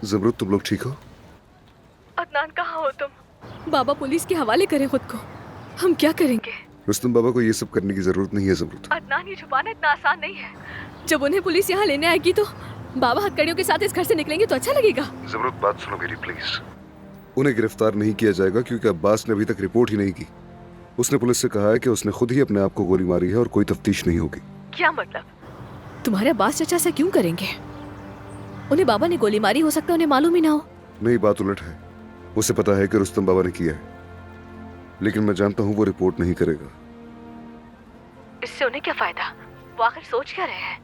ज़मरुद, तुम लोग ठीक हो? अदनान, कहाँ हो तुम? बाबा पुलिस के हवाले करें खुद को। हम क्या करेंगे? रुस्तम बाबा को ये सब करने की जरूरत नहीं है ज़मरुद। अदनान, ये छुपाना इतना आसान नहीं है। जब उन्हें पुलिस यहाँ लेने आएगी तो बाबा हथकड़ियों के साथ इस घर से निकलेंगे तो अच्छा लगेगा। ज़मरुद, बात सुनो मेरी प्लीज। उन्हें गिरफ्तार नहीं किया जाएगा क्योंकि अब्बास ने अभी तक रिपोर्ट ही नहीं की। उसने पुलिस से कहा है कि उसने खुद ही अपने आप को गोली मारी है और कोई तफ्तीश नहीं होगी। क्या मतलब? तुम्हारे अब्बास चाचा से क्यों करेंगे? उन्हें बाबा ने गोली मारी, हो सकता है उन्हें मालूम ही ना हो। नहीं, बात उलट है। उसे पता है कि रुस्तम बाबा ने किया है, लेकिन मैं जानता हूँ वो रिपोर्ट नहीं करेगा। इससे उन्हें क्या फायदा? वो आखिर सोच क्या रहे हैं?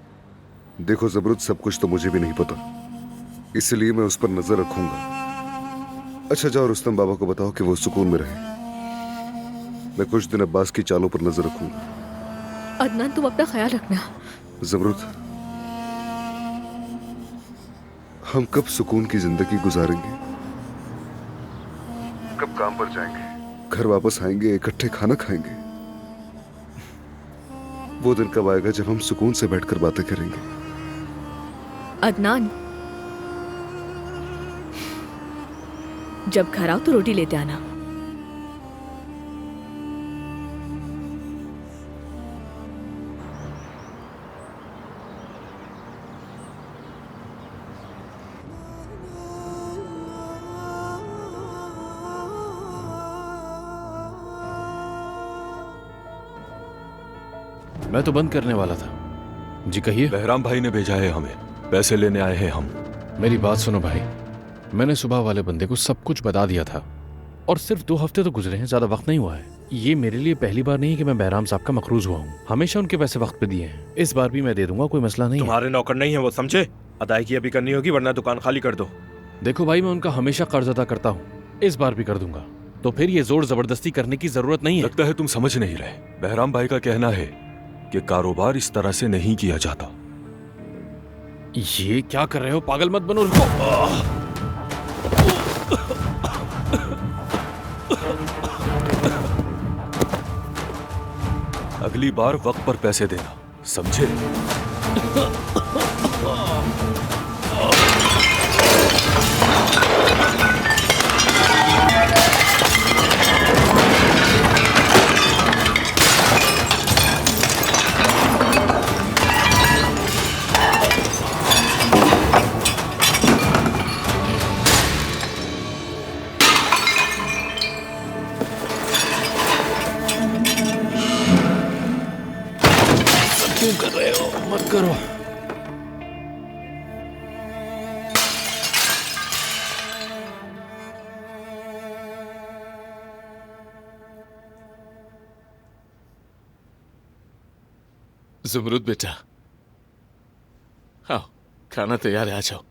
देखो ज़मरुद, सब कुछ तो मुझे भी नहीं पता, इसलिए मैं उस पर नजर रखूंगा। अच्छा जाओ, रुस्तम बाबा को बताओ कि वो सुकून में रहे। मैं कुछ दिन अब्बास की चालों पर नजर रखूंगा। अदनान, तुम अपना ख्याल रखना। ज़मरुद, हम कब सुकून की जिंदगी गुजारेंगे? कब काम पर जाएंगे, घर वापस आएंगे, इकट्ठे खाना खाएंगे? वो दिन कब आएगा जब हम सुकून से बैठकर बातें करेंगे? अदनान, जब घर आओ तो रोटी लेते आना। मैं तो बंद करने वाला था। जी कहिए। बहराम भाई ने भेजा है हमें, पैसे लेने आए हैं हम। मेरी बात सुनो भाई, मैंने सुबह वाले बंदे को सब कुछ बता दिया था और सिर्फ 2 हफ्ते तो गुजरे हैं, ज्यादा वक्त नहीं हुआ है। ये मेरे लिए पहली बार नहीं है कि मैं बहराम साहब का मखरूज हुआ हूँ। हमेशा उनके पैसे वक्त पे दिए हैं, इस बार भी मैं दे दूंगा, कोई मसला नहीं है। तुम्हारे नौकर नहीं है वो, समझे? अदायगी अभी करनी होगी वरना दुकान खाली कर दो। देखो भाई, मैं उनका हमेशा कर्ज अदा करता हूँ, इस बार भी कर दूंगा, तो फिर ये जोर जबरदस्ती करने की जरूरत नहीं है। लगता है तुम समझ नहीं रहे। बहराम भाई का कहना है कि कारोबार इस तरह से नहीं किया जाता। ये क्या कर रहे हो? पागल मत बनो, रुको। अगली बार वक्त पर पैसे देना, समझे? क्यों कर रहे हो? मत करो। ज़मरुद बेटा, हाँ, खाना तैयार है, आ जाओ।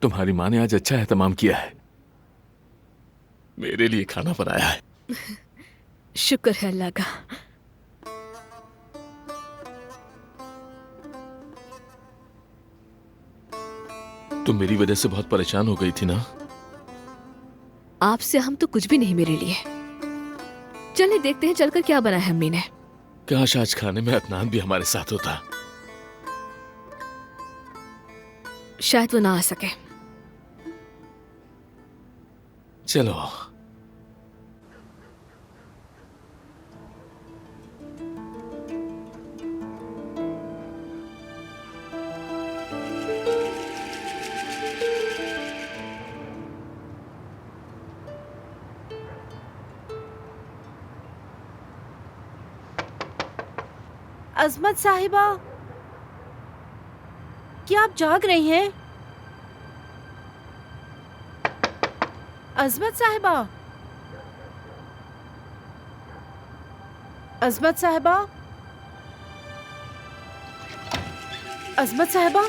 तुम्हारी माँ ने आज अच्छा एहतमाम किया है, मेरे लिए खाना बनाया है। शुक्र है अल्लाह का। तुम मेरी वजह से बहुत परेशान हो गई थी ना? आपसे हम तो कुछ भी नहीं मेरे लिए। चलिए देखते हैं चलकर क्या बना है अम्मी ने। काश आज खाने में अदनान भी हमारे साथ होता। शायद वो ना आ सके। चलो। अजमत साहिबा, क्या आप जाग रही हैं? अजमत साहिबा, अजमत साहिबा, अजमत साहिबा।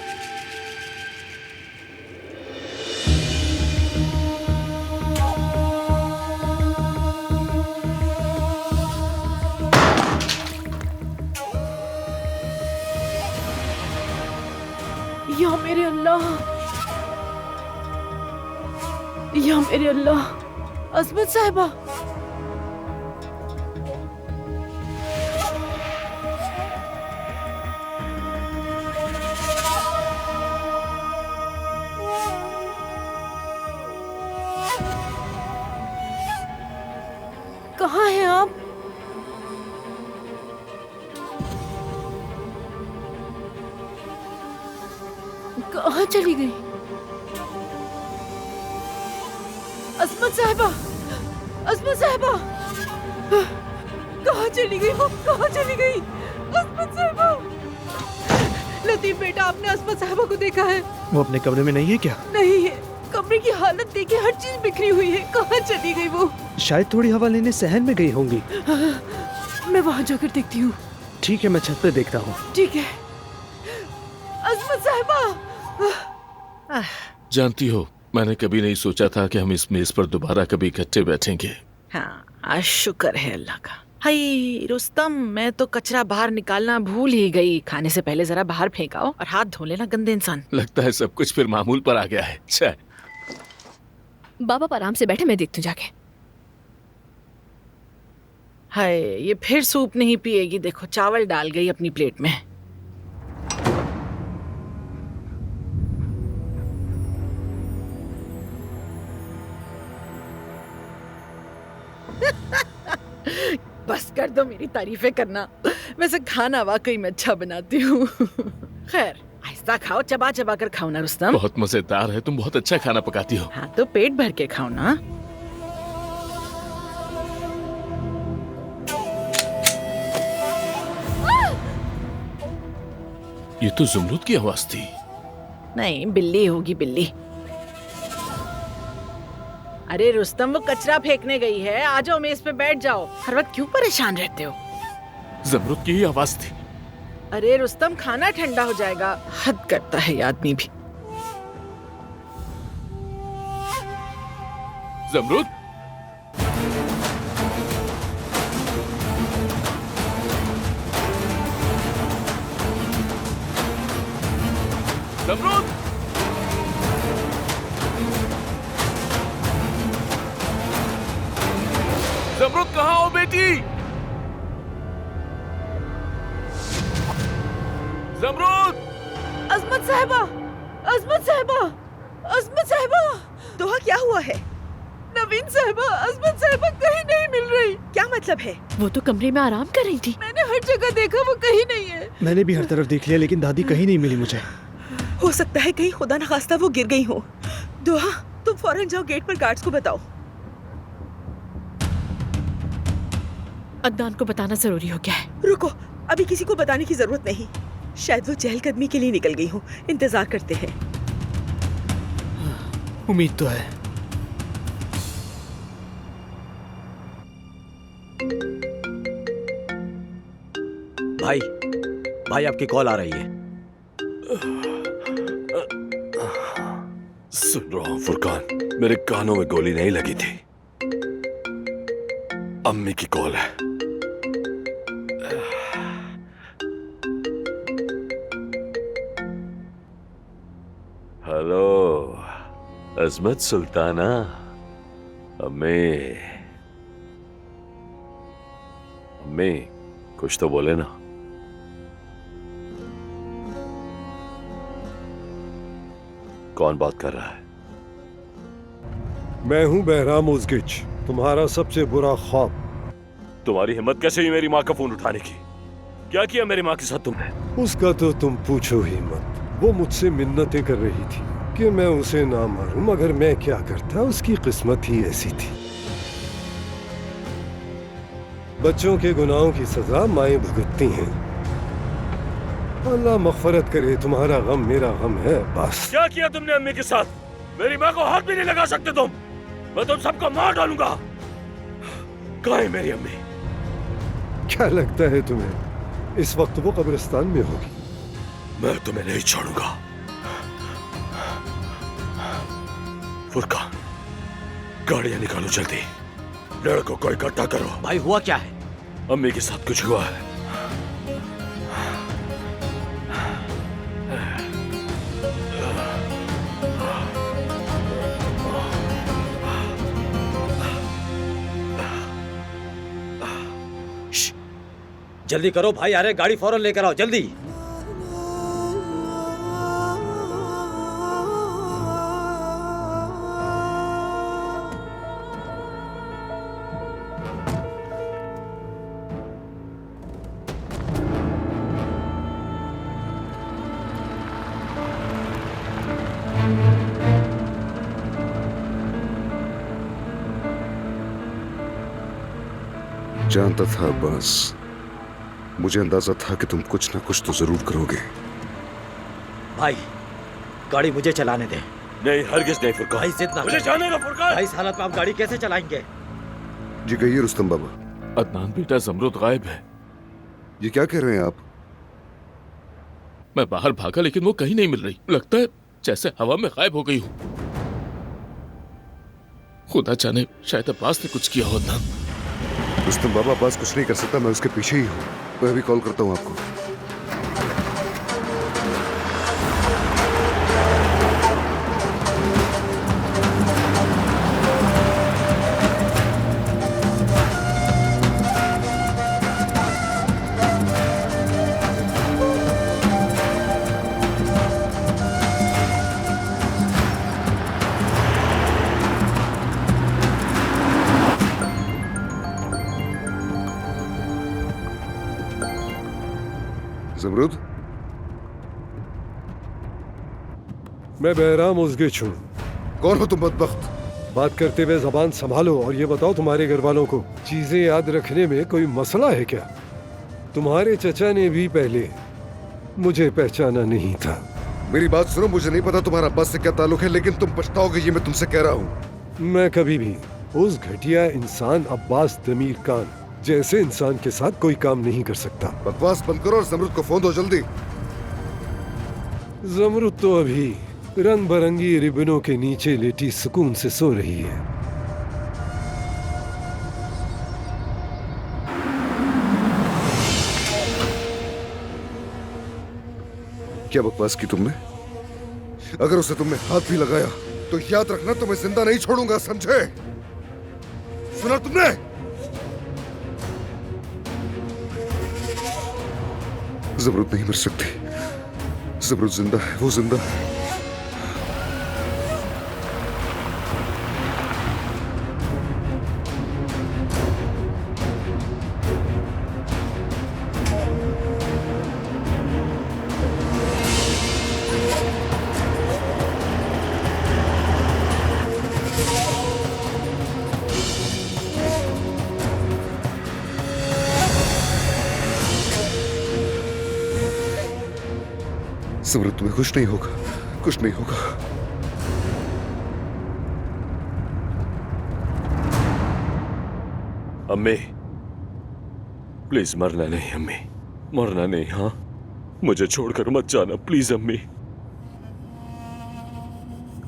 या मेरे अल्लाह, या मेरे अल्लाह। अजमत साहिबा, कहाँ चली गई? अस्मत साहिबा, अस्मत साहिबा, कहाँ चली गई वो? कहाँ चली गई? अस्मत साहिबा। लतीफ बेटा, आपने अस्मत साहिबा को देखा है? वो अपने कमरे में नहीं है क्या? नहीं है। कमरे की हालत देखिए, हर चीज बिखरी हुई है। कहाँ चली गई वो? शायद थोड़ी हवा लेने सहन में गई होंगी। मैं वहाँ जाकर देखती हूँ। ठीक है, मैं छत पे देखता हूँ। ठीक है। अस्मत साहिबा। जानती हो, मैंने कभी नहीं सोचा था कि हम इस मेज पर दोबारा कभी इकट्ठे बैठेंगे। हाँ, आज शुक्र है अल्लाह का। हाय रुस्तम, मैं तो कचरा बाहर निकालना भूल ही गई। खाने से पहले जरा बाहर फेंकाओ और हाथ धो लेना, गंदे इंसान। लगता है सब कुछ फिर मामूल पर आ गया है। अच्छा, बाबा आप आराम से बैठे, मैं देखती हूँ जाके। हाय, ये फिर सूप नहीं पिएगी। देखो, चावल डाल गई अपनी प्लेट में। बस कर दो मेरी तारीफें करना। वैसे खाना वाकई में अच्छा बनाती हूँ। खैर, आहिस्ता खाओ, चबा चबा कर खाओ ना रुस्तम। बहुत मजेदार है, तुम बहुत अच्छा खाना पकाती हो। हाँ तो पेट भर के खाओ ना। ये तो जुमरूद की आवाज थी। नहीं, बिल्ली होगी, बिल्ली। अरे रुस्तम, वो कचरा फेंकने गई है। आ जाओ, मेज पे बैठ जाओ। हर वक्त क्यों परेशान रहते हो? जुमरूद की ही आवाज थी। अरे रुस्तम, खाना ठंडा हो जाएगा। हद करता है ये आदमी भी। जुमरूद, जुमरूद, जुमरूद कहाँ हो बेटी? जुमरूद! अस्मत साहिबा, अस्मत साहिबा, अस्मत साहिबा। दोहा, क्या हुआ है? नवीन साहिबा, अस्मत साहिबा कहीं नहीं मिल रही। क्या मतलब है? वो तो कमरे में आराम कर रही थी। मैंने हर जगह देखा, वो कहीं नहीं है। मैंने भी हर तरफ देख लिया, लेकिन दादी कहीं नहीं मिली मुझे। हो सकता है कहीं खुदा न खास्ता वो गिर गई हो। दोहा, तुम फौरन जाओ, गेट पर गार्ड्स को बताओ। अदनान को बताना जरूरी हो गया है। रुको, अभी किसी को बताने की जरूरत नहीं। शायद वो चहलकदमी के लिए निकल गई हो। इंतजार करते हैं। उम्मीद तो है। भाई, भाई आपकी कॉल आ रही है। सुन रहा हूं फुरकान, मेरे कानों में गोली नहीं लगी थी। अम्मी की कॉल है। हेलो अजमत सुल्ताना। अम्मी, अम्मी कुछ तो बोले ना। कौन बात कर रहा है? मैं हूं बहराम उज़गिच, तुम्हारा सबसे बुरा ख्वाब। तुम्हारी हिम्मत कैसे हुई मेरी माँ का फोन उठाने की? क्या किया मेरी माँ के साथ तुमने? उसका तो तुम पूछो ही मत। वो मुझसे मिन्नतें कर रही थी कि मैं उसे ना मारूं, मगर मैं क्या करता, उसकी किस्मत ही ऐसी थी। बच्चों के गुनाहों की सजा माएं भुगतती हैं। अल्लाह मग़फ़रत करे, तुम्हारा गम मेरा गम है, बस। क्या किया तुमने अम्मी के साथ? मेरी माँ को हाथ भी नहीं लगा सकते तुम। मैं तुम सबको मार डालूंगा। कहाँ है मेरी अम्मी? क्या लगता है तुम्हें इस वक्त वो कब्रिस्तान में होगी? मैं तुम्हें नहीं छोड़ूंगा। फुरकान, गाड़ियां निकालो जल्दी। लड़कों को इकट्ठा करो। भाई हुआ क्या है? अम्मी के साथ कुछ हुआ है। जल्दी करो भाई, अरे गाड़ी फौरन लेकर आओ, जल्दी। जानता था अब्बास, मुझे अंदाजा था कि तुम कुछ ना कुछ तो जरूर करोगे। भाई गाड़ी मुझे चलाने दे। नहीं, हरगिज नहीं फुरकान। भाई जिद ना मुझे कर। जाने दो फुरकान। भाई इस हालत में आप गाड़ी कैसे चलाएंगे? जी कहिए रुस्तम बाबा। अदनान बेटा, जमरुद गायब है। ये क्या कह रहे हैं आप? मैं बाहर भागा लेकिन वो कहीं नहीं मिल रही। लगता है जैसे हवा में गायब हो गई हूँ। खुदा जाने शायद अब्बास ने कुछ किया हो। अदनान। रुस्तम बाबा, अब्बास कुछ नहीं कर सकता, मैं उसके पीछे ही हूँ। मैं अभी कॉल करता हूँ आपको। जमरुद, मैं बहराम उज़गिच हूँ। कौन हो तुम बदबख्त? बात करते हुए जबान संभालो और ये बताओ तुम्हारे घर वालों को चीजें याद रखने में कोई मसला है क्या? तुम्हारे चचा ने भी पहले मुझे पहचाना नहीं था। मेरी बात सुनो, मुझे नहीं पता तुम्हारा अब्बास से क्या ताल्लुक है, लेकिन तुम पछताओगे ये मैं तुमसे कह रहा हूँ। मैं कभी भी उस घटिया इंसान अब्बास दमीर खान जैसे इंसान के साथ कोई काम नहीं कर सकता। बकवास बंद करो और जमरुद को फोन दो जल्दी। जमरुद तो अभी रंग बरंगी रिबनों के नीचे लेटी सुकून से सो रही है। क्या बकवास की तुमने? अगर उसे तुमने हाथ भी लगाया तो याद रखना, तुम्हें जिंदा नहीं छोड़ूंगा, समझे? सुना तुमने? जमरुद नहीं मर सकती। जमरुद जिंदा है, वो जिंदा है। जमरुद तुम्हें कुछ नहीं होगा, कुछ नहीं होगा। अम्मी प्लीज मरना नहीं, अम्मी मरना नहीं। हाँ, मुझे छोड़कर मत जाना प्लीज अम्मी,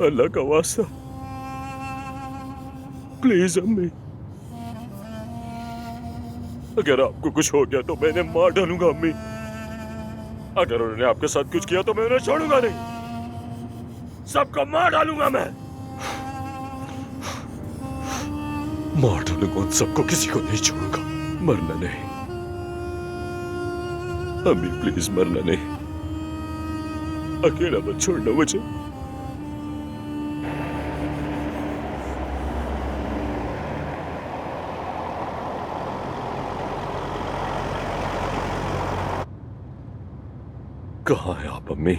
अल्लाह का वास्ता प्लीज अम्मी। अगर आपको कुछ हो गया तो मैं इन्हें मार डालूंगा अम्मी। अगर उन्होंने आपके साथ कुछ किया तो मैं उन्हें छोड़ूंगा नहीं, सबको मार डालूंगा मैं। मार डालूंगा उन सबको, किसी को नहीं छोड़ूंगा। मरना नहीं अम्मी, प्लीज मरना नहीं। अकेला मत छोड़ना मुझे। कहाँ है आप अम्मी?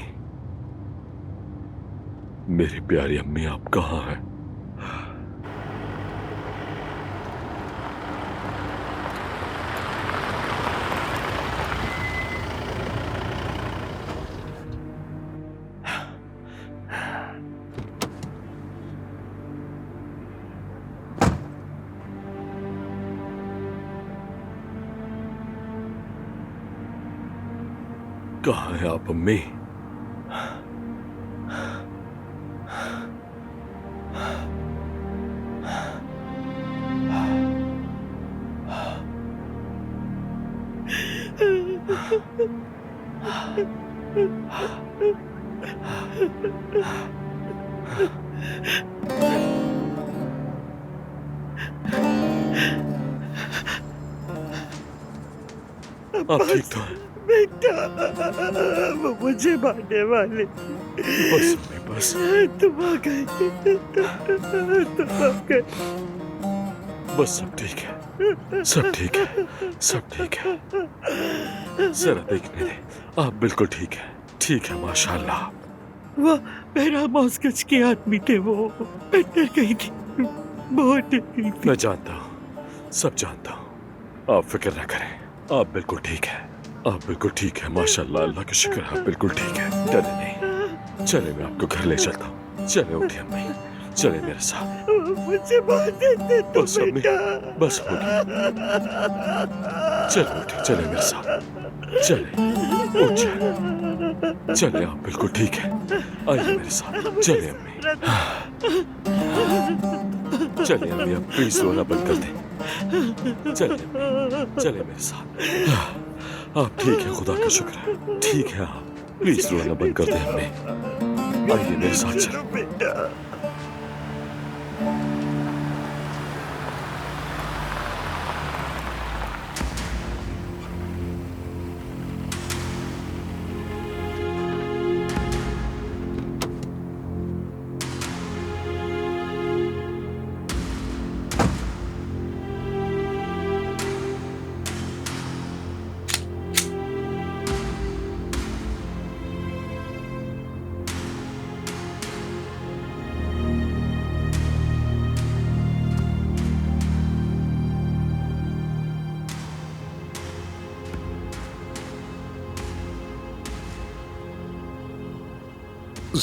मेरी प्यारी अम्मी, आप कहाँ हैं? कहाँ है आप अम्मी? आप ठीक तो हैं? बेटा, वो मुझे मारने वाले। बस अम्मी, बस तुम आ गए, तुम आ गए। बस सब ठीक है, सब ठीक है, सब ठीक है। जरा देखने दे, आप बिल्कुल ठीक है, ठीक है माशाल्लाह। वो मेरा मॉस्कच के आदमी थे, वो डर गई थी, बहुत डर गई थी। मैं जानता हूँ, सब जानता हूँ। आप फिक्र ना करें, आप बिल्कुल ठीक है, आप बिल्कुल ठीक है, माशाल्लाह, अल्लाह का शुक्र है, आप बिल्कुल ठीक है। डरे नहीं, चले मैं आपको घर ले चलता हूँ। चले उठिए अम्मी, चले मेरे साथ। मुझे बस अम्मी, बस हो गया। चले उठिए, चले मेरे साथ, चले उठ जाए, चले, आप बिल्कुल ठीक है, आइए मेरे साथ, चले अम्मी। चलिए अम्मी, आप प्लीज रोना बंद कर दें, चले चले मेरे साथ। आप ठीक है, खुदा का शुक्र है, ठीक है आप, प्लीज रोना बंद कर दें अम्मी, आइए मेरे साथ चलो बेटा।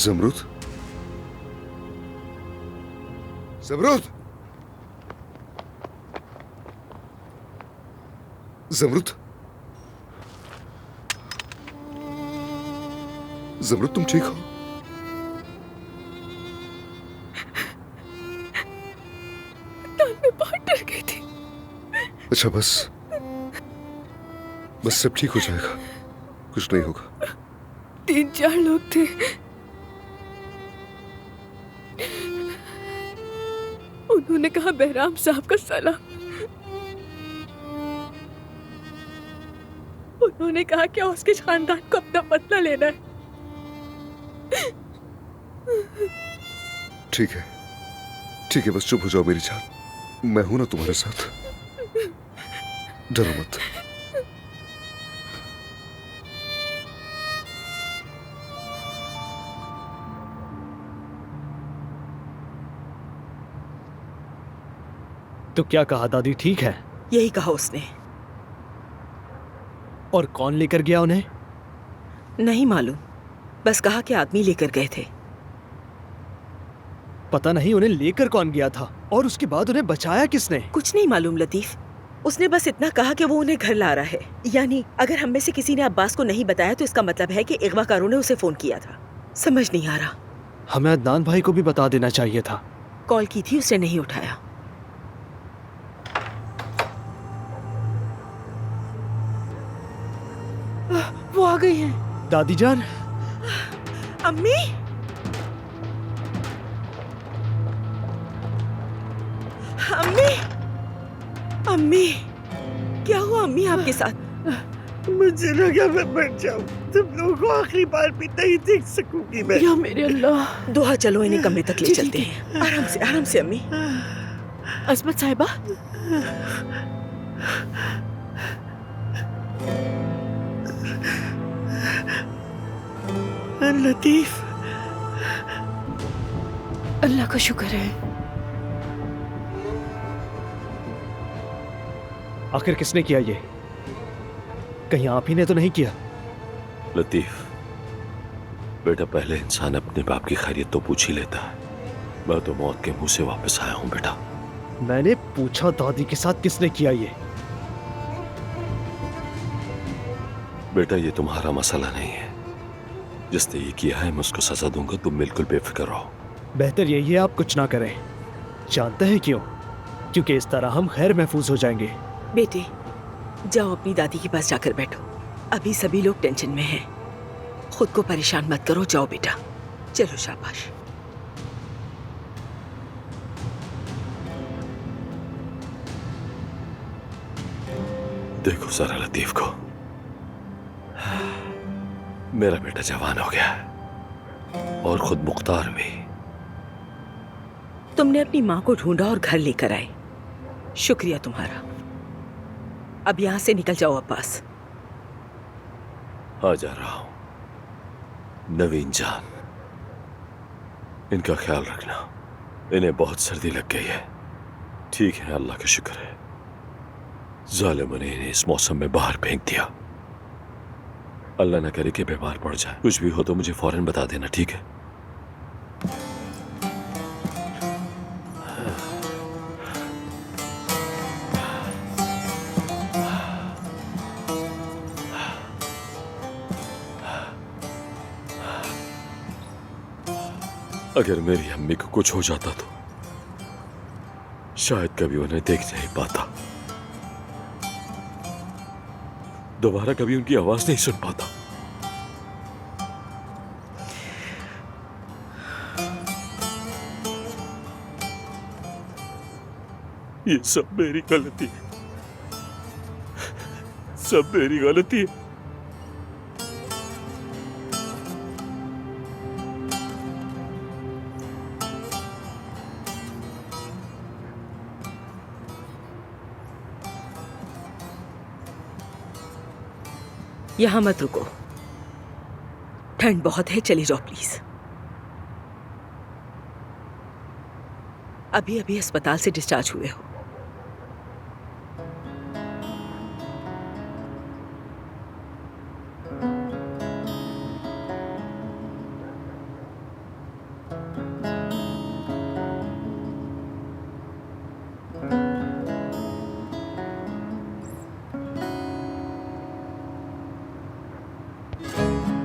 जमरुद, जमरुद, जमरुद, जमरुद, तुम ठीक हो? मैं बहुत डर गई थी। अच्छा, बस सब ठीक हो जाएगा, कुछ नहीं होगा। 3-4 लोग थे, उन्होंने कहा बहराम साहब का सलाम। उन्होंने कहा कि उसके खानदान को अपना बदला लेना है। ठीक है, ठीक है, बस चुप हो जाओ मेरी जान, मैं हूं ना तुम्हारे साथ, डरो मत। तो क्या कहा दादी, ठीक है? यही कहा उसने। और कौन लेकर गया उन्हें? नहीं मालूम, बस कहा कि आदमी लेकर गए थे। पता नहीं उन्हें लेकर कौन गया था, और उसके बाद उन्हें बचाया किसने? कुछ नहीं मालूम लतीफ, उसने बस इतना कहा कि वो उन्हें घर ला रहा है। यानी अगर हम में से किसी ने अब्बास को नहीं बताया तो इसका मतलब है कि अगवाकारों ने उसे फोन किया था। समझ नहीं आ रहा। हमें अदनान भाई को भी बता देना चाहिए था। कॉल की थी, उसने नहीं उठाया। वो आ गई हैं। दादी जान। अम्मी, अम्मी, अम्मी, क्या हुआ अम्मी आपके साथ? मुझे लगा मैं मर जाऊं, तुम लोगों को आखिरी बार भी नहीं देख सकूंगी मैं। या मेरे अल्लाह। दुआ, चलो इन्हें कमरे तक ले चलते हैं। आराम से अम्मी। अस्मत साहिबा, लतीफ, अल्लाह का शुक्र है। आखिर किसने किया ये? कहीं आप ही ने तो नहीं किया? लतीफ बेटा, पहले इंसान अपने बाप की खैरियत तो पूछ ही लेता है। मैं तो मौत के मुंह से वापस आया हूं बेटा। मैंने पूछा दादी के साथ किसने किया ये? बेटा ये तुम्हारा मसला नहीं है, जिसने ये किया है मैं उसको सजा दूंगा, तुम बिल्कुल बेफिक्र रहो। बेहतर यही है आप कुछ ना करें। जानते हैं क्यों? क्योंकि इस तरह हम खैर महफूज हो जाएंगे। बेटे, जाओ अपनी दादी के पास जाकर बैठो। अभी सभी लोग टेंशन में हैं। खुद को परेशान मत करो, जाओ बेटा। चलो शाबाश। देखो जरा लतीफ को, मेरा बेटा जवान हो गया है और खुद मुख्तार भी। तुमने अपनी माँ को ढूंढा और घर लेकर आए, शुक्रिया तुम्हारा। अब यहां से निकल जाओ अब्बास। आ जा रहा हूं। नवीन जान, इनका ख्याल रखना, इन्हें बहुत सर्दी लग गई है। ठीक है, अल्लाह का शुक्र है। जालिम ने इन्हें इस मौसम में बाहर फेंक दिया। अल्लाह न करे कि बीमार पड़ जाए। कुछ भी हो तो मुझे फौरन बता देना, ठीक है? अगर मेरी अम्मी को कुछ हो जाता तो शायद कभी उन्हें देख नहीं पाता, दोबारा कभी उनकी आवाज नहीं सुन पाता। ये सब मेरी गलती है, सब मेरी गलती है। यहाँ मत रुको, ठंड बहुत है, चली जाओ प्लीज। अभी अभी अस्पताल से डिस्चार्ज हुए हो।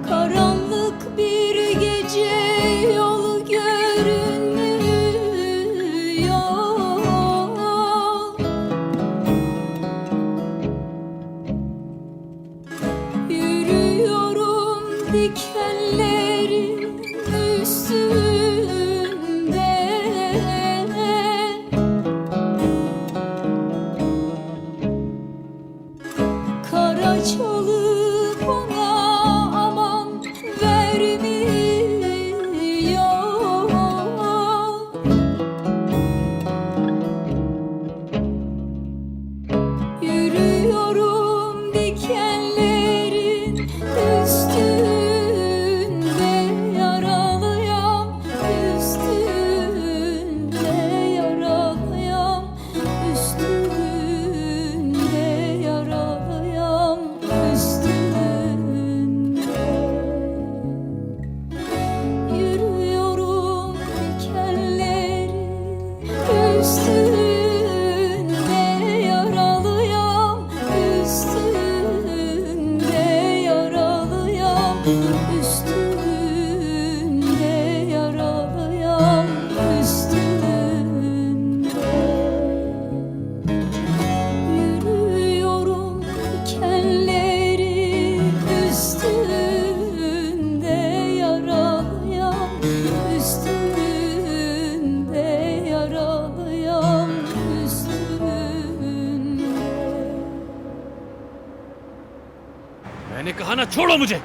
Karanlık bir gece yolu görünmüyor. Yürüyorum dikenlerin üstünde. Karaçalı bana aman vermiyor. Yürüyorum dikenlerin üstünde, yaralıyam üstünde, yaralıyam üstünde, yaralıyam üstünde. Yürüyorum dikenlerin üstünde, yaralıyam üstünde, yaralıyam üstünde, yaralıyam üstünde. Yürüyorum dikenlerin üstünde, yaralıyam üstünde, yaralıyam üstünde. मैंने कहा ना, छोड़ो मुझे।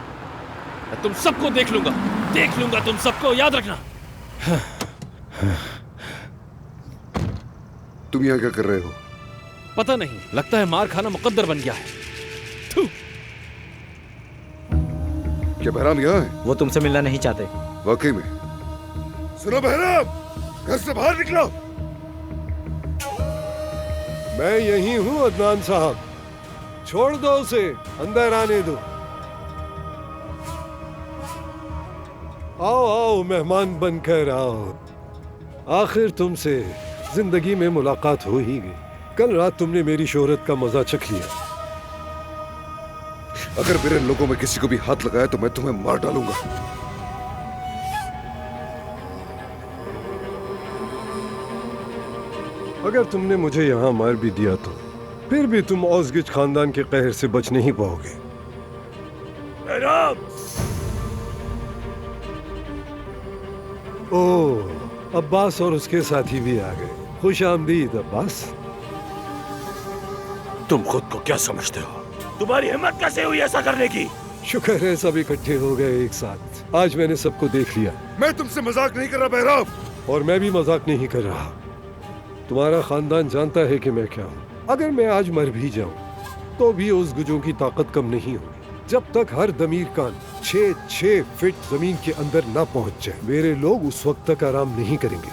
मैं तुम सबको देख लूंगा तुम सबको, याद रखना। तुम यहाँ क्या कर रहे हो? पता नहीं, लगता है मार खाना मुकद्दर बन गया है। थू। क्या बहराम यहाँ है? वो तुमसे मिलना नहीं चाहते। वाकई में? सुनो बहराम, घर से बाहर निकलो। मैं यही हूँ अदनान साहब, छोड़ दो उसे, अंदर आने दो। आओ आओ मेहमान बनकर आओ। आखिर तुमसे जिंदगी में मुलाकात हो ही गई। कल रात तुमने मेरी शोहरत का मजा चख लिया। अगर मेरे लोगों में किसी को भी हाथ लगाया तो मैं तुम्हें मार डालूंगा। अगर तुमने मुझे यहाँ मार भी दिया तो फिर भी तुम औजगिज खानदान के कहर से बच नहीं पाओगे। ओह, अब्बास और उसके साथी भी आ गए। खुश आमदीद अब्बास। तुम खुद को क्या समझते हो? तुम्हारी हिम्मत कैसे हुई ऐसा करने की? शुक्र है सब इकट्ठे हो गए एक साथ। आज मैंने सबको देख लिया। मैं तुमसे मजाक नहीं कर रहा बहराम। और मैं भी मजाक नहीं कर रहा। तुम्हारा खानदान जानता है कि मैं क्या हूँ। अगर मैं आज मर भी जाऊं तो भी उस गुजों की ताकत कम नहीं होगी। जब तक हर दमीर कान 6 फीट जमीन के अंदर ना पहुंच जाए, मेरे लोग उस वक्त तक आराम नहीं करेंगे।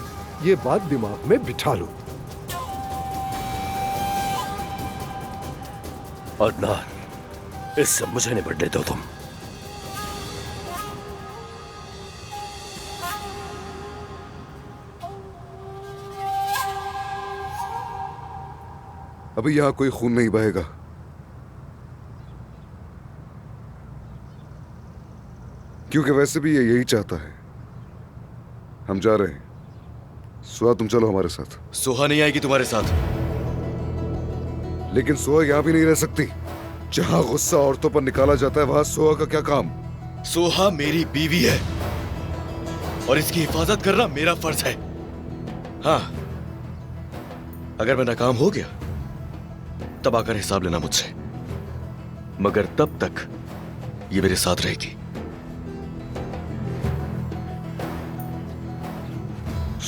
ये बात दिमाग में बिठा लो। अदनान, इससे मुझे निपटने दो तुम। अभी यहां कोई खून नहीं बहेगा। क्योंकि वैसे भी ये यही चाहता है। हम जा रहे हैं। सुहा, तुम चलो हमारे साथ। सुहा नहीं आएगी तुम्हारे साथ। लेकिन सुहा यहां भी नहीं रह सकती। जहां गुस्सा औरतों पर निकाला जाता है वहां सुहा का क्या काम? सुहा मेरी बीवी है और इसकी हिफाजत करना मेरा फर्ज है। हाँ, अगर मैं नाकाम हो गया तब आकर हिसाब लेना मुझसे, मगर तब तक ये मेरे साथ रहेगी।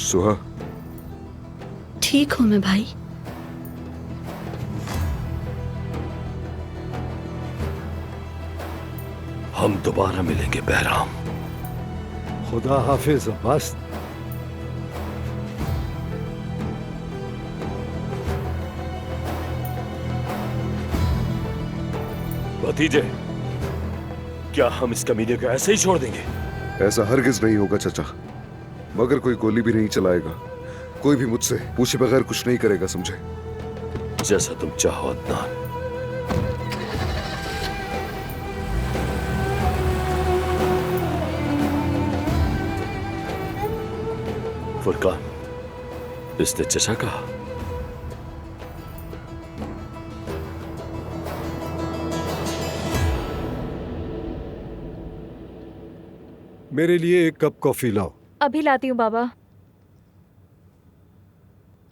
सुहा, ठीक हूं मैं भाई। हम दोबारा मिलेंगे बहराम। खुदा हाफिज अब्बास। भतीजे, क्या हम इस कमीने को ऐसे ही छोड़ देंगे? ऐसा हरगिज नहीं होगा चाचा। मगर कोई गोली भी नहीं चलाएगा। कोई भी मुझसे पूछे बगैर कुछ नहीं करेगा, समझे? जैसा तुम चाहो अदनान। फुरकान, इसने चचा कहा। मेरे लिए एक कप कॉफी लाओ। अभी लाती हूँ बाबा।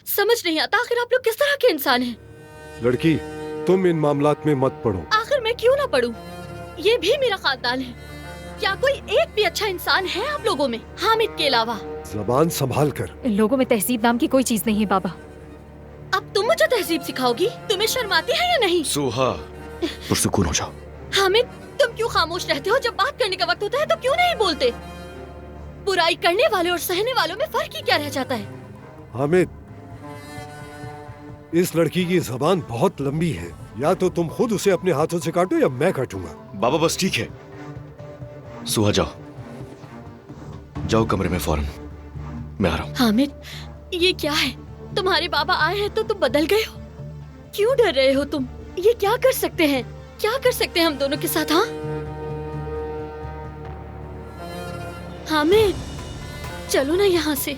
समझ नहीं आता आखिर आप लोग किस तरह के इंसान हैं। लड़की, तुम इन मामलात में मत पड़ो। आखिर मैं क्यों ना पढ़ूं? ये भी मेरा खानदान है। क्या कोई एक भी अच्छा इंसान है आप लोगों में, हामिद के अलावा? जबान संभाल कर। इन लोगों में तहजीब नाम की कोई चीज नहीं है बाबा। अब तुम मुझे तहजीब सिखाओगी? तुम्हें शर्म आती है या नहीं? सुहा, पुरसुकून हो जाओ। हामिद, तुम क्यों खामोश रहते हो? जब बात करने का वक्त होता है तो क्यों नहीं बोलते? बुराई करने वाले और सहने वालों में फर्क ही क्या रह जाता है? हामिद, इस लड़की की जबान बहुत लंबी है। या तो तुम खुद उसे अपने हाथों से काटो या मैं काटूंगा। बाबा बस ठीक है। सुहा जाओ, जाओ कमरे में फौरन। मैं आ रहा हूँ। हामिद, ये क्या है? तुम्हारे बाबा आए हैं तो तुम बदल गए हो। क्यों डर रहे हो तुम? ये क्या कर सकते हैं? क्या कर सकते हैं हम दोनों के साथ? हाँ हामिद, चलो ना यहाँ से।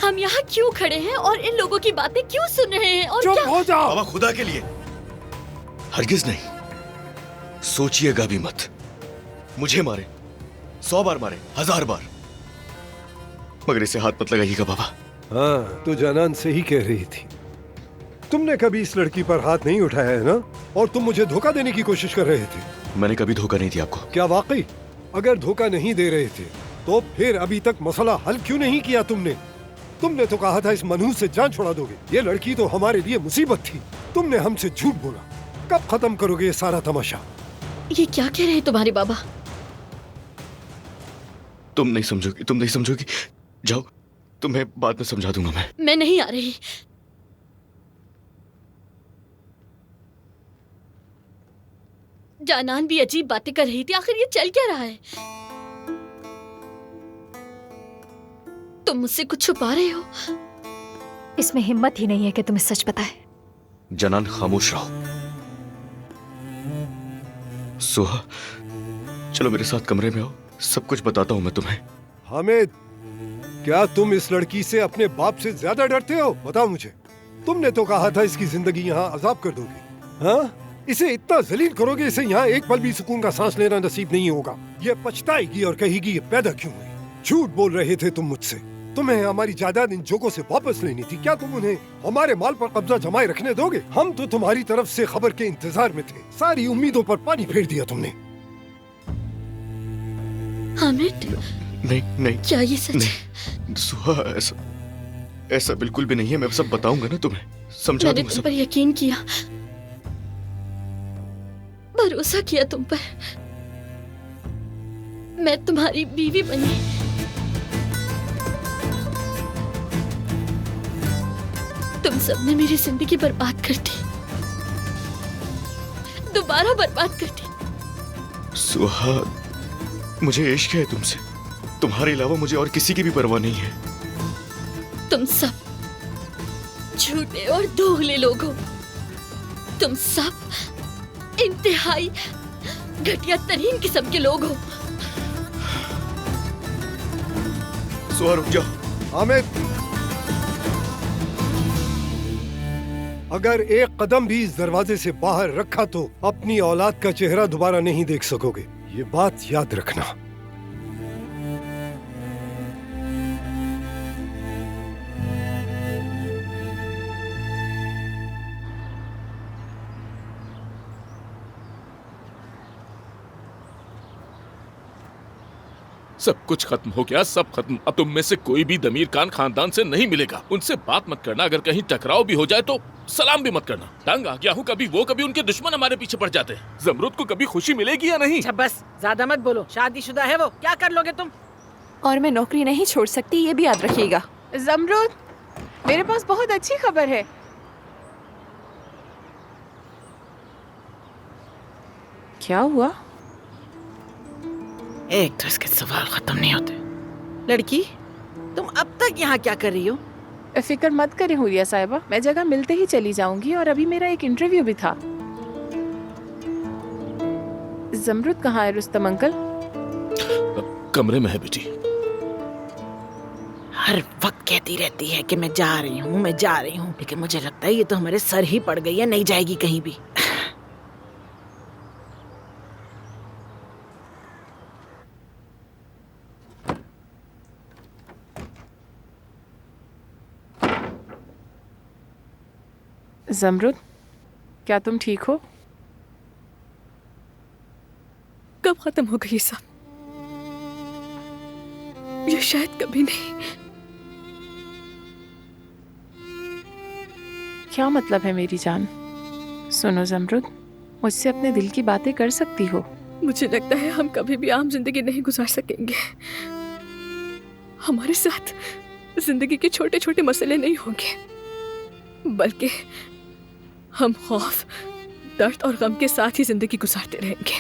हम यहाँ क्यों खड़े हैं और इन लोगों की बातें क्यों सुन रहे हैं? और क्या? हो जाओ। बाबा खुदा के लिए, हरगिज नहीं। सोचिएगा भी मत। मुझे मारे, 100 बार मारे, 1000 बार, मगर इसे हाथ मत लगाइएगा बाबा। हाँ, तो जानान से ही कह रही थी। तुमने कभी इस लड़की पर हाथ नहीं उठाया है ना? और तुम मुझे धोखा देने की कोशिश कर रहे थे। मैंने कभी धोखा नहीं दिया आपको। क्या वाकई? अगर धोखा नहीं दे रहे थे तो फिर अभी तक मसला हल क्यों नहीं किया तुमने? तुमने तो कहा था इस मनहूस से जान छुड़ा दोगे। ये लड़की तो हमारे लिए मुसीबत थी। तुमने हमसे झूठ बोला। कब खत्म करोगे ये सारा तमाशा? ये क्या कह रहे हैं तुम्हारे बाबा? तुम नहीं समझोगी, तुम नहीं समझोगी। जाओ, तुम्हें बाद में समझा दूंगा मैं नहीं आ रही। जानान भी अजीब बातें कर रही थी। आखिर ये चल क्या रहा है? तुम मुझसे कुछ छुपा रहे हो। इसमें हिम्मत ही नहीं है कि तुम्हें सच बताए। जनान, खामोश रहो। सुहा, चलो मेरे साथ कमरे में आओ, सब कुछ बताता हूं मैं तुम्हें। हामिद, क्या तुम इस लड़की से अपने बाप से ज्यादा डरते हो? बताओ मुझे। तुमने तो कहा था इसकी जिंदगी यहाँ अजाब कर दोगे। हाँ, इसे इतना जलील करोगे, इसे यहाँ एक पल भी सुकून का सांस लेना नसीब नहीं होगा। ये पछताएगी और कहेगी ये पैदा क्यों हुई। झूठ बोल रहे थे तुम मुझसे। तुम्हें हमारी जायदाद इन जोकों से वापस लेनी थी। क्या तुम उन्हें हमारे माल पर कब्जा जमाए रखने दोगे? हम तो तुम्हारी तरफ से खबर के इंतजार में थे। सारी उम्मीदों पर पानी फेर दिया तुमने। हामिद, नहीं नहीं, क्या ये सच है? सुहा, ऐसा बिल्कुल भी नहीं है। मैं सब बताऊंगा ना तुम्हें, समझा मैंने दूंगा तुम सब। पर यकीन किया, भरोसा किया तुम पर। मैं तुम्हारी बीवी बनी। तुम सबने मेरी जिंदगी बर्बाद कर दी। दोबारा बर्बाद कर दी। सुहाग, मुझे इश्क है तुमसे। तुम्हारे अलावा मुझे और किसी की भी परवाह नहीं है। तुम सब झूठे और दोगले लोग हो। तुम सब इंतहाई घटिया तरीन किस्म के लोग हो। सुहा, रुक जाओ। हामिद, अगर एक कदम भी इस दरवाजे से बाहर रखा तो अपनी औलाद का चेहरा दोबारा नहीं देख सकोगे। ये बात याद रखना। सब कुछ खत्म हो गया, सब खत्म। अब तुम में से कोई भी दमीर खान खानदान से नहीं मिलेगा। उनसे बात मत करना। अगर कहीं टकराव भी हो जाए तो सलाम भी मत करना। तंग आ गया हूँ, कभी वो कभी उनके दुश्मन हमारे पीछे पड़ जाते हैं। जमरूद को कभी खुशी मिलेगी या नहीं? अच्छा बस, ज्यादा मत बोलो। शादीशुदा है वो, क्या कर लोगे तुम? और मैं नौकरी नहीं छोड़ सकती, ये भी याद रखिएगा। जमरूद, मेरे पास बहुत अच्छी खबर है। क्या हुआ? एक तो इसके सवाल खत्म नहीं होते। लड़की, तुम अब तक यहाँ क्या कर रही हो? फिक्र मत करें हुलिया साहिबा, मैं जगह मिलते ही चली जाऊंगी। और अभी मेरा एक इंटरव्यू भी था। जमरूद कहाँ है रुस्तम अंकल? कमरे में है बेटी। हर वक्त कहती रहती है कि मैं जा रही हूँ, मैं जा रही हूँ, लेकिन मुझे लगता है ये तो हमारे सर ही पड़ गई है, नहीं जाएगी कहीं भी। जमरूद, क्या तुम ठीक हो? कब खत्म हो गई सब? ये शायद कभी नहीं। क्या मतलब है मेरी जान? सुनो जमरूद, मुझसे अपने दिल की बातें कर सकती हो। मुझे लगता है हम कभी भी आम जिंदगी नहीं गुजार सकेंगे। हमारे साथ जिंदगी के छोटे छोटे मसले नहीं होंगे, बल्कि हम खौफ, दर्द और गम के साथ ही जिंदगी गुजारते रहेंगे।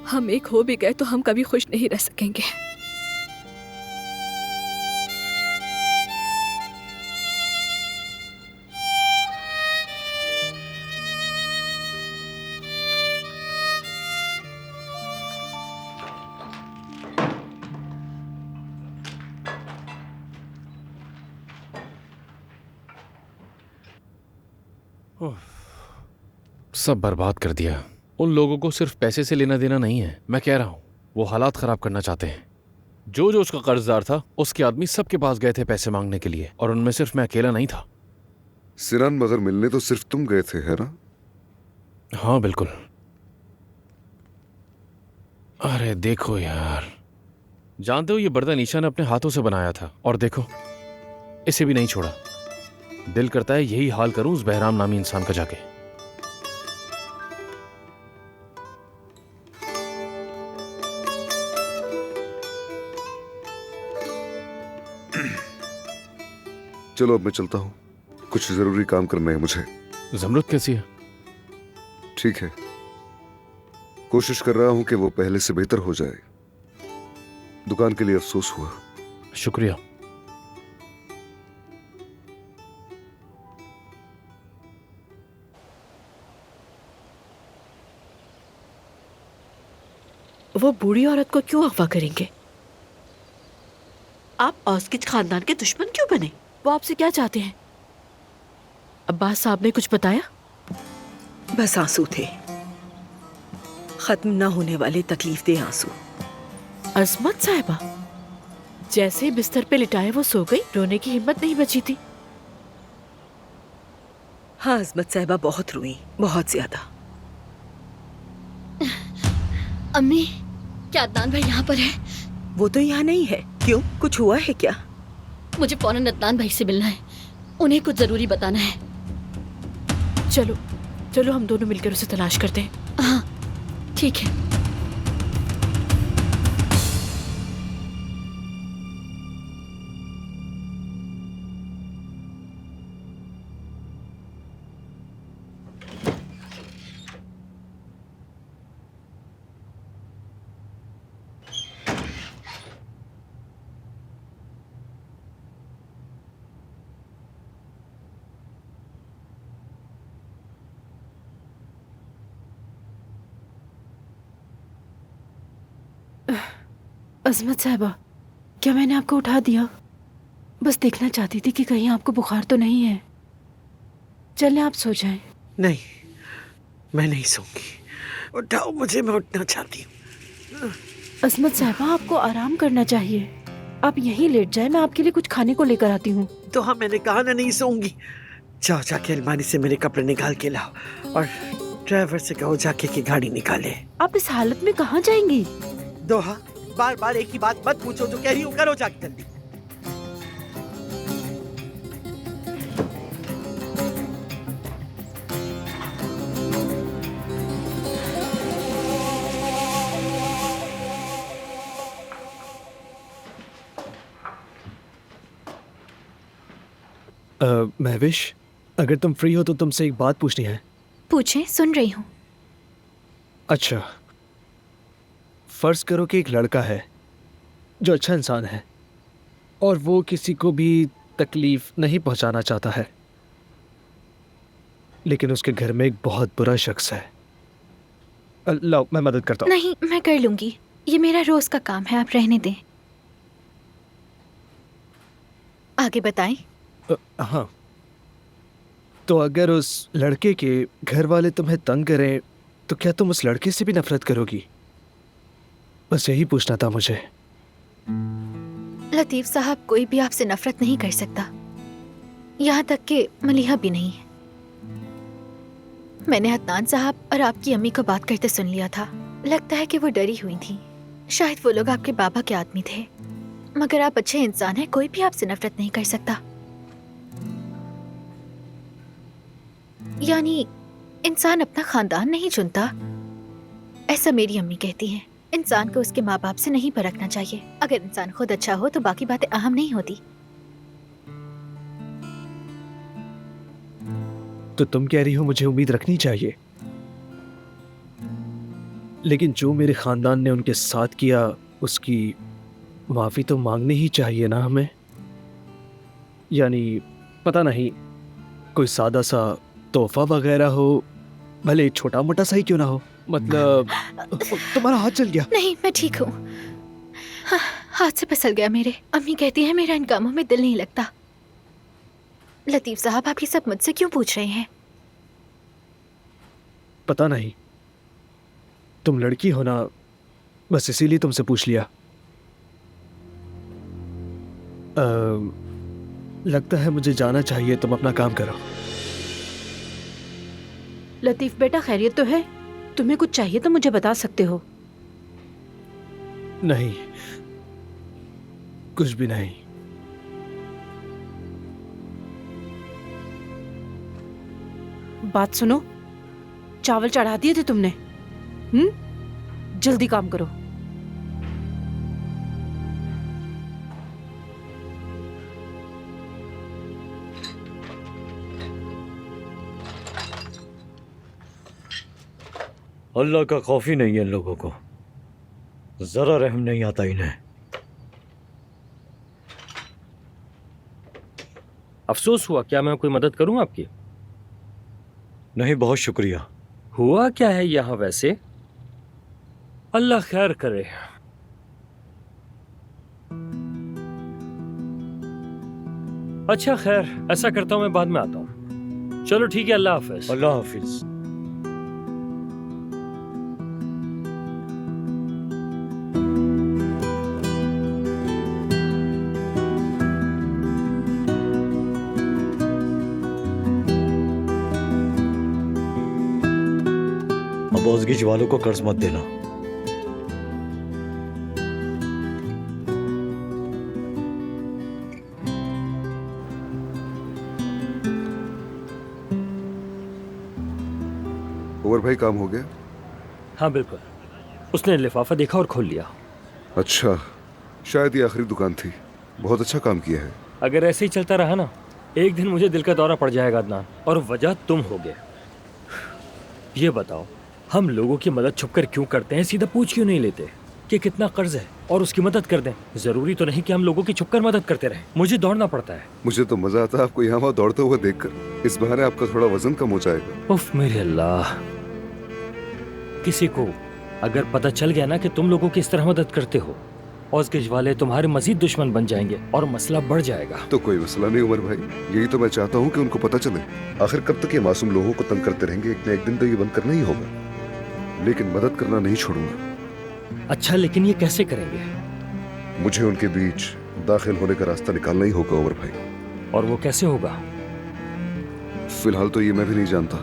हम एक हो भी गए तो हम कभी खुश नहीं रह सकेंगे। सब बर्बाद कर दिया। उन लोगों को सिर्फ पैसे से लेना देना नहीं है, मैं कह रहा हूं वो हालात खराब करना चाहते हैं। जो जो उसका कर्जदार था, उसके आदमी सबके पास गए थे पैसे मांगने के लिए, और उनमें सिर्फ मैं अकेला नहीं था। सिरान, मगर मिलने तो सिर्फ तुम गए थे, है ना? हाँ बिल्कुल। अरे देखो यार, जानते हो ये बर्तन ईशा ने अपने हाथों से बनाया था, और देखो इसे भी नहीं छोड़ा। दिल करता है यही हाल करूं उस बहराम नामी इंसान का जाके। चलो अब मैं चलता हूँ, कुछ जरूरी काम करना है मुझे। जमरूद कैसी है? ठीक है, कोशिश कर रहा हूँ कि वो पहले से बेहतर हो जाए। दुकान के लिए अफसोस हुआ। शुक्रिया। वो बूढ़ी औरत को क्यों अगवा करेंगे? आप औस्किच खानदान के दुश्मन क्यों बने? वो आपसे क्या चाहते हैं? अब्बास साहब ने कुछ बताया? बस आंसू थे, खत्म न होने वाले तकलीफ दे आंसू। अजमत साहिबा जैसे बिस्तर पे लिटाए वो सो गई, रोने की हिम्मत नहीं बची थी। हाँ अजमत साहिबा बहुत रोई, बहुत ज्यादा। अम्मी, क्या अदनान भाई यहाँ पर है? वो तो यहाँ नहीं है। क्यों, कुछ हुआ है क्या? मुझे फौरन अदनान भाई से मिलना है, उन्हें कुछ जरूरी बताना है। चलो चलो हम दोनों मिलकर उसे तलाश करते हैं। हाँ ठीक है। अजमत साहबा, क्या मैंने आपको उठा दिया? बस देखना चाहती थी कि कहीं आपको बुखार तो नहीं है। चलें, आप सो जाएं। नहीं, मैं नहीं सोऊंगी। उठाओ मुझे, मैं उठना चाहती हूँ। अजमत साहबा, आपको आराम करना चाहिए। आप यहीं लेट जाएं, मैं आपके लिए कुछ खाने को लेकर आती हूँ। तो हाँ, मैंने कहा ना नहीं सोऊंगी। जाओ जाके अलमारी से मेरे कपड़े निकाल के लाओ और ड्राइवर से कहो जाके कि गाड़ी निकाले। आप इस हालत में कहाँ जाएंगी? दोहा, बार बार एक ही बात मत पूछो, जो कह रही हूँ करो जाके जल्दी। महविश, अगर तुम फ्री हो तो तुमसे एक बात पूछनी है। पूछें, सुन रही हूँ। अच्छा, फर्ज करो कि एक लड़का है जो अच्छा इंसान है और वो किसी को भी तकलीफ नहीं पहुंचाना चाहता है, लेकिन उसके घर में एक बहुत बुरा शख्स है। लो, मैं मदद करता हूँ। नहीं, मैं कर लूंगी, ये मेरा रोज का काम है, आप रहने दें। आगे बताएं। हाँ, तो अगर उस लड़के के घर वाले तुम्हें तंग करें तो क्या तुम उस लड़के से भी नफरत करोगी? बस यही पूछना था मुझे। लतीफ साहब, कोई भी आपसे नफरत नहीं कर सकता, यहाँ तक कि मलिहा भी नहीं। मैंने अदनान साहब और आपकी अम्मी को बात करते सुन लिया था। लगता है कि वो डरी हुई थी। शायद वो लोग आपके बाबा के आदमी थे, मगर आप अच्छे इंसान हैं, कोई भी आपसे नफरत नहीं कर सकता। यानी इंसान अपना खानदान नहीं चुनता, ऐसा मेरी अम्मी कहती हैं। इंसान को उसके माँ बाप से नहीं परखना चाहिए। अगर इंसान खुद अच्छा हो तो बाकी बातें अहम नहीं होती। तो तुम कह रही हो मुझे उम्मीद रखनी चाहिए, लेकिन जो मेरे खानदान ने उनके साथ किया उसकी माफी तो मांगनी ही चाहिए ना हमें। यानी पता नहीं, कोई सादा सा तोहफा वगैरह हो, भले छोटा मोटा सा ही क्यों ना हो। मतलब तुम्हारा हाथ चल गया? नहीं, मैं ठीक हूँ। हाँ, हाथ से फिसल गया मेरे। अम्मी कहती है मेरा इन कामों में दिल नहीं लगता। लतीफ साहब, आप ये सब मुझसे क्यों पूछ रहे हैं? पता नहीं, तुम लड़की हो ना, बस इसीलिए तुमसे पूछ लिया। लगता है मुझे जाना चाहिए, तुम अपना काम करो। लतीफ बेटा, खैरियत तो है? तुम्हें कुछ चाहिए तो मुझे बता सकते हो। नहीं, कुछ भी नहीं। बात सुनो, चावल चढ़ा दिए थे तुमने? जल्दी काम करो। अल्लाह का खौफ ही नहीं है इन लोगों को, जरा रहम नहीं आता इन्हें। अफसोस हुआ। क्या मैं कोई मदद करूं आपकी? नहीं, बहुत शुक्रिया। हुआ क्या है यहाँ वैसे? अल्लाह खैर करे। अच्छा खैर, ऐसा करता हूं, मैं बाद में आता हूं। चलो ठीक है, अल्लाह हाफिज। अल्लाह हाफिज। मौजगिज वालों को कर्ज मत देना। उमर भाई, काम हो गया? हाँ बिल्कुल, उसने लिफाफा देखा और खोल लिया। अच्छा, शायद ये आखिरी दुकान थी। बहुत अच्छा काम किया है। अगर ऐसे ही चलता रहा ना, एक दिन मुझे दिल का दौरा पड़ जाएगा अदनान, और वजह तुम होगे। ये बताओ, हम लोगों की मदद छुपकर क्यों करते हैं? सीधा पूछ क्यों नहीं लेते कि कितना कर्ज है और उसकी मदद कर दें? जरूरी तो नहीं कि हम लोगों की छुपकर मदद करते रहें। मुझे दौड़ना पड़ता है। मुझे तो मजा आता है आपको यहाँ वहाँ दौड़ते हुए देखकर। इस बहाने आपका थोड़ा वजन कम हो जाएगा। उफ मेरे अल्लाह, किसी को अगर पता चल गया ना कि तुम लोगों की इस तरह मदद करते हो औजगिज वाले तुम्हारे मजीद दुश्मन बन जाएंगे और मसला बढ़ जाएगा। तो कोई मसला नहीं उमर भाई, यही तो मैं चाहता हूँ कि उनको पता चले। आखिर कब तक ये मासूम लोगों को तंग करते रहेंगे, एक न एक दिन तो ये बंद करना ही होगा, लेकिन मदद करना नहीं छोड़ूंगा। अच्छा, लेकिन ये कैसे करेंगे? मुझे उनके बीच दाखिल होने का रास्ता निकालना ही होगा उमर भाई। और वो कैसे होगा? फिलहाल तो ये मैं भी नहीं जानता।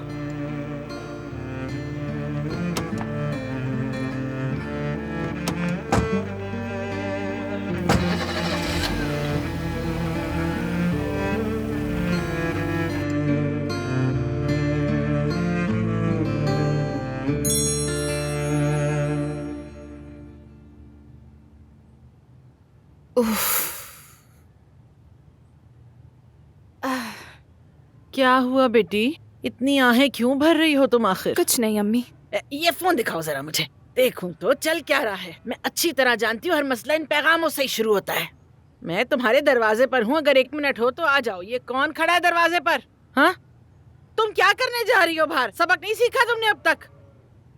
क्या हुआ बेटी, इतनी आहें क्यों भर रही हो तुम आखिर? कुछ नहीं अम्मी। ये फोन दिखाओ जरा मुझे, देखूं तो चल क्या रहा है। मैं अच्छी तरह जानती हूँ हर मसला इन पैगामों से ही शुरू होता है। मैं तुम्हारे दरवाजे पर हूँ, अगर 1 मिनट हो तो आ जाओ। ये कौन खड़ा है दरवाजे पर? हाँ, तुम क्या करने जा रही हो बाहर? सबक नहीं सीखा तुमने अब तक?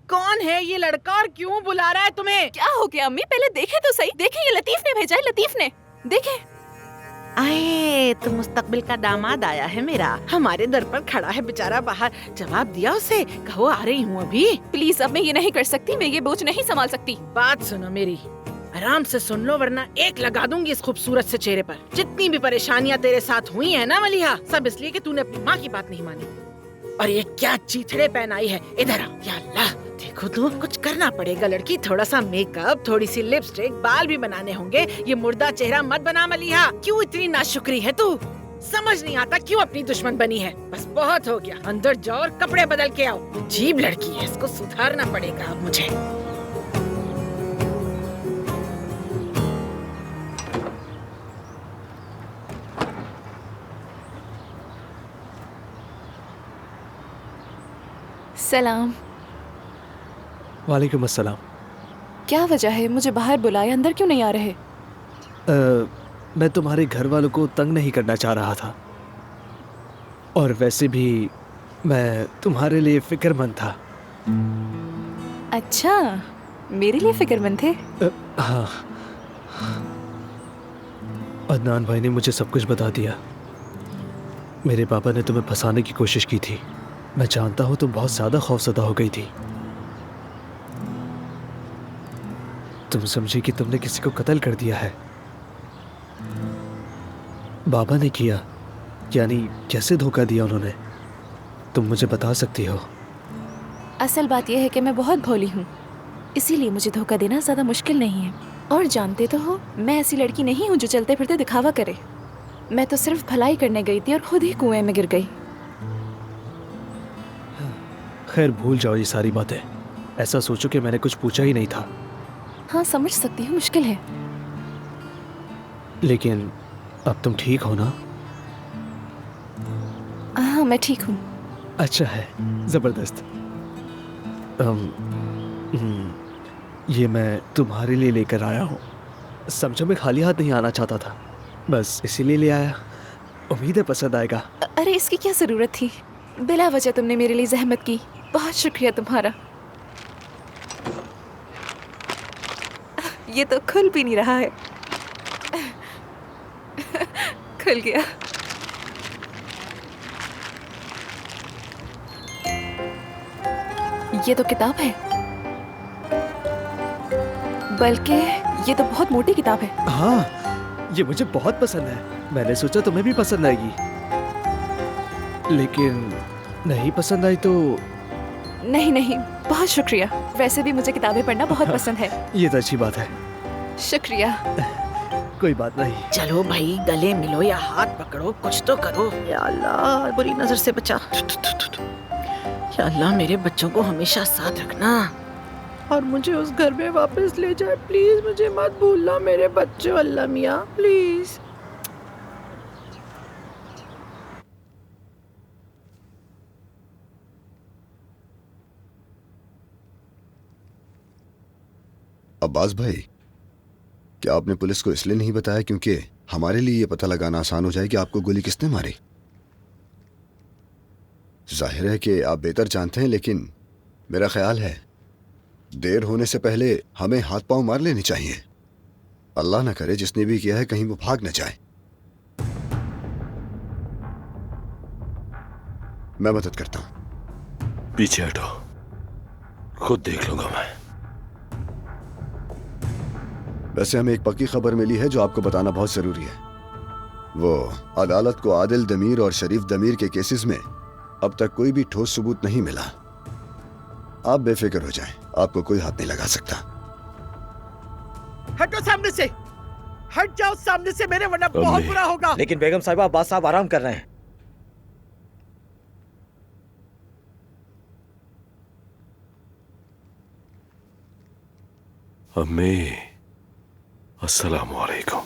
कौन है ये लड़का और क्यों बुला रहा है तुम्हें? क्या हो गया अम्मी? पहले देखे तो सही। देखे, ये लतीफ ने भेजा है, लतीफ ने। देखे। आए तो मुस्तकबिल का दामाद आया है मेरा, हमारे दर पर खड़ा है बेचारा बाहर। जवाब दिया उसे, कहो आ रही हूँ अभी। प्लीज, अब मैं ये नहीं कर सकती, मैं ये बोझ नहीं संभाल सकती। बात सुनो मेरी, आराम से सुन लो वरना एक लगा दूंगी इस खूबसूरत से चेहरे पर। जितनी भी परेशानियाँ तेरे साथ हुई है ना मलिहा, सब इसलिए कि तूने अपनी माँ की बात नहीं मानी। और ये क्या चीथड़े पहनाई है, इधर आ। या अल्लाह, देखो तो कुछ करना पड़ेगा लड़की, थोड़ा सा मेकअप, थोड़ी सी लिपस्टिक, बाल भी बनाने होंगे। ये मुर्दा चेहरा मत बना मलिहा। क्यों इतनी नाशुक्री है तू? समझ नहीं आता क्यों अपनी दुश्मन बनी है। बस बहुत हो गया, अंदर जाओ और कपड़े बदल के आओ। अजीब लड़की है, इसको सुधारना पड़ेगा अब मुझे। सलाम। वालेकुम अस्सलाम। क्या वजह है, मुझे बाहर बुलाए, अंदर क्यों नहीं आ रहे? मैं तुम्हारे घर वालों को तंग नहीं करना चाह रहा था, और वैसे भी मैं तुम्हारे लिए फिक्रमंद था। अच्छा, मेरे लिए फिक्रमंद थे? हाँ, अदनान भाई ने मुझे सब कुछ बता दिया। मेरे पापा ने तुम्हें फंसाने की कोशिश की थी। मैं जानता हूँ तुम बहुत ज़्यादा खौफज़दा हो गई थी। तुम समझी कि तुमने किसी को कत्ल कर दिया है। बाबा ने किया, यानी कैसे धोखा दिया उन्होंने? तुम मुझे बता सकती हो? असल बात यह है कि मैं बहुत भोली हूँ, इसीलिए मुझे धोखा देना ज़्यादा मुश्किल नहीं है। और जानते तो हो, मैं ऐसी लड़की नहीं हूँ जो चलते फिरते दिखावा करे। मैं तो सिर्फ भलाई करने गई थी और खुद ही कुएं में गिर गई। खैर, भूल जाओ ये सारी बातें। ऐसा सोचो कि मैंने कुछ पूछा ही नहीं था। हाँ, समझ सकती हूँ, मुश्किल है। लेकिन अब तुम ठीक हो ना? हाँ, मैं ठीक हूँ। अच्छा है, ज़बरदस्त। ये मैं तुम्हारे लिए लेकर आया हूँ। समझो मैं खाली हाथ नहीं आना चाहता था, बस इसीलिए ले आया। उम्मीद है पसंद आएगा। अरे इसकी क्या ज़रूरत थी? बिला वजह तुमने मेरे लिए जहमत की, बहुत शुक्रिया तुम्हारा। ये तो खुल भी नहीं रहा है। खुल गया। ये तो किताब है, बल्कि ये तो बहुत मोटी किताब है। हाँ, ये मुझे बहुत पसंद है। मैंने सोचा तुम्हें भी पसंद आएगी, लेकिन नहीं पसंद आई तो? नहीं नहीं, बहुत शुक्रिया। वैसे भी मुझे किताबें पढ़ना बहुत पसंद है। ये तो अच्छी बात है। शुक्रिया। कोई बात नहीं। चलो भाई, गले मिलो या हाथ पकड़ो, कुछ तो करो। या अल्लाह, बुरी नजर से बचा। या अल्लाह, मेरे बच्चों को हमेशा साथ रखना और मुझे उस घर में वापस ले जाए प्लीज। मुझे मत भूलना मेरे बच्चों, अल्लाह मियाँ प्लीज। अब्बास भाई, क्या आपने पुलिस को इसलिए नहीं बताया क्योंकि हमारे लिए ये पता लगाना आसान हो जाए कि आपको गोली किसने मारी? जाहिर है कि आप बेहतर जानते हैं, लेकिन मेरा ख्याल है देर होने से पहले हमें हाथ पांव मार लेनी चाहिए। अल्लाह ना करे जिसने भी किया है कहीं वो भाग न जाए। मैं मदद करता हूं। पीछे हटो, खुद देख लूंगा मैं। वैसे हमें एक पक्की खबर मिली है जो आपको बताना बहुत जरूरी है। वो अदालत को आदिल दमीर और शरीफ दमीर के केसेस में अब तक कोई भी ठोस सबूत नहीं मिला। आप बेफिक्र हो जाएं, आपको कोई हाथ नहीं लगा सकता। हटो सामने से, हट जाओ सामने से मेरे, वरना बहुत बुरा होगा। लेकिन बेगम साहिबा, अब्बास साहब आराम कर रहे हैं। अम्मी, अस्सलाम वालेकुम।